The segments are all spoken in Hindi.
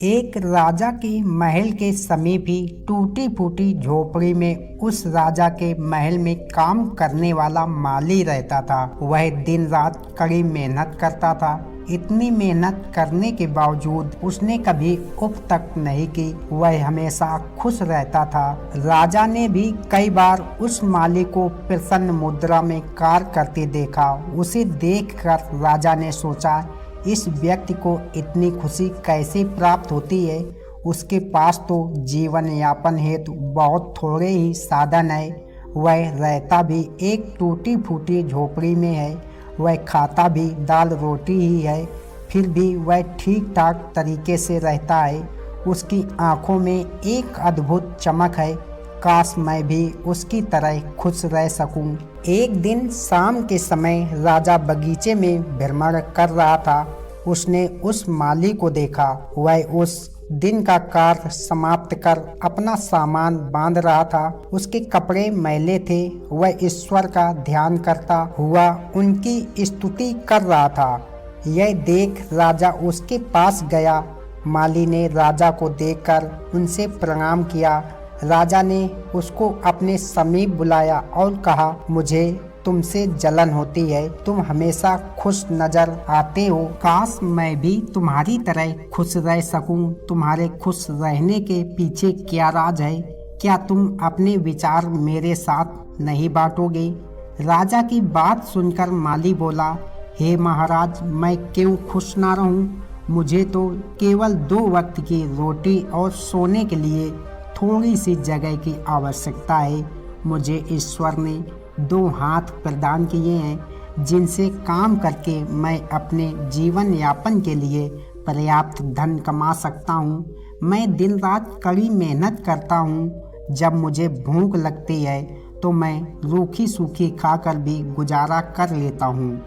एक राजा के महल के समीप ही टूटी फूटी झोपड़ी में उस राजा के महल में काम करने वाला माली रहता था। वह दिन रात कड़ी मेहनत करता था। इतनी मेहनत करने के बावजूद उसने कभी उप तक नहीं की। वह हमेशा खुश रहता था। राजा ने भी कई बार उस माली को प्रसन्न मुद्रा में कार्य करते देखा। उसे देखकर राजा ने सोचा, इस व्यक्ति को इतनी खुशी कैसे प्राप्त होती है। उसके पास तो जीवन यापन हेतु बहुत थोड़े ही साधन है। वह रहता भी एक टूटी फूटी झोपड़ी में है। वह खाता भी दाल रोटी ही है, फिर भी वह ठीक ठाक तरीके से रहता है। उसकी आंखों में एक अद्भुत चमक है। काश मैं भी उसकी तरह खुश रह सकूं। एक दिन शाम के समय राजा बगीचे में भ्रमण कर रहा था। उसने उस माली को देखा। वह उस दिन का कार्य समाप्त कर अपना सामान बांध रहा था। उसके कपड़े मैले थे। वह ईश्वर का ध्यान करता हुआ उनकी स्तुति कर रहा था। यह देख राजा उसके पास गया। माली ने राजा को देखकर उनसे प्रणाम किया। राजा ने उसको अपने समीप बुलाया और कहा, मुझे तुमसे जलन होती है। तुम हमेशा खुश नजर आते हो। काश मैं भी तुम्हारी तरह खुश रह सकूं। तुम्हारे खुश रहने के पीछे क्या राज है? क्या तुम अपने विचार मेरे साथ नहीं बांटोगे? राजा की बात सुनकर माली बोला, हे महाराज, मैं क्यों खुश ना रहूं? मुझे तो केवल 2 वक्त की रोटी और सोने के लिए थोड़ी सी जगह की आवश्यकता है। मुझे ईश्वर ने 2 हाथ प्रदान किए हैं, जिनसे काम करके मैं अपने जीवन यापन के लिए पर्याप्त धन कमा सकता हूँ। मैं दिन रात कड़ी मेहनत करता हूँ। जब मुझे भूख लगती है तो मैं रूखी सूखी खाकर भी गुजारा कर लेता हूँ।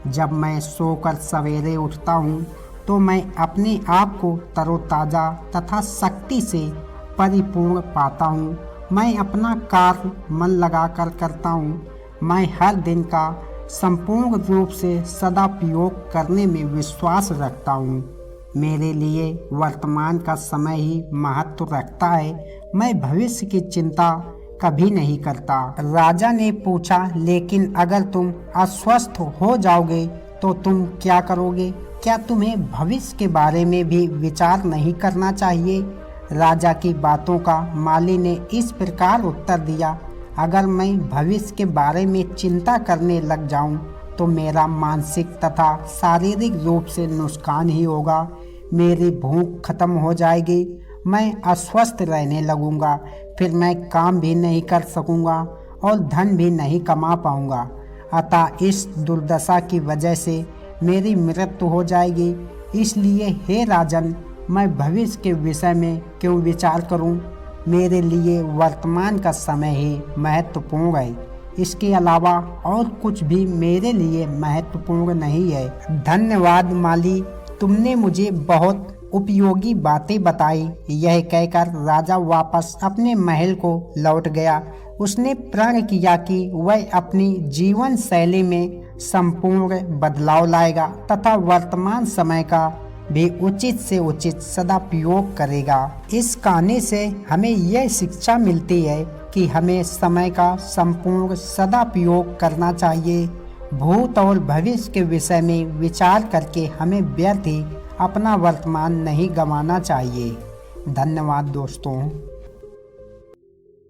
जब मैं सोकर सवेरे उठता हूँ तो मैं अपने आप को तरोताज़ा तथा शक्ति से परिपूर्ण पाता हूँ। मैं अपना कार्य मन लगाकर करता हूँ। मैं हर दिन का संपूर्ण रूप से सदुपयोग करने में विश्वास रखता हूँ। मेरे लिए वर्तमान का समय ही महत्व रखता है। मैं भविष्य की चिंता कभी नहीं करता। राजा ने पूछा, लेकिन अगर तुम अस्वस्थ हो जाओगे तो तुम क्या करोगे? क्या तुम्हें भविष्य के बारे में भी विचार नहीं करना चाहिए? राजा की बातों का माली ने इस प्रकार उत्तर दिया, अगर मैं भविष्य के बारे में चिंता करने लग जाऊं तो मेरा मानसिक तथा शारीरिक रूप से नुकसान ही होगा। मेरी भूख खत्म हो जाएगी। मैं अस्वस्थ रहने लगूंगा। फिर मैं काम भी नहीं कर सकूंगा और धन भी नहीं कमा पाऊंगा। अतः इस दुर्दशा की वजह से मेरी मृत्यु हो जाएगी। इसलिए हे राजन, मैं भविष्य के विषय में क्यों विचार करूं? मेरे लिए वर्तमान का समय ही महत्वपूर्ण है। इसके अलावा और कुछ भी मेरे लिए महत्वपूर्ण नहीं है। धन्यवाद माली, तुमने मुझे बहुत उपयोगी बातें बताई। यह कहकर राजा वापस अपने महल को लौट गया। उसने प्रण किया कि वह अपनी जीवन शैली में संपूर्ण बदलाव लाएगा तथा वर्तमान समय का भी उचित से उचित सदुपयोग करेगा। इस कहानी से हमें यह शिक्षा मिलती है कि हमें समय का संपूर्ण सदुपयोग करना चाहिए। भूत और भविष्य के विषय में विचार करके हमें व्यर्थ ही अपना वर्तमान नहीं गंवाना चाहिए। धन्यवाद दोस्तों।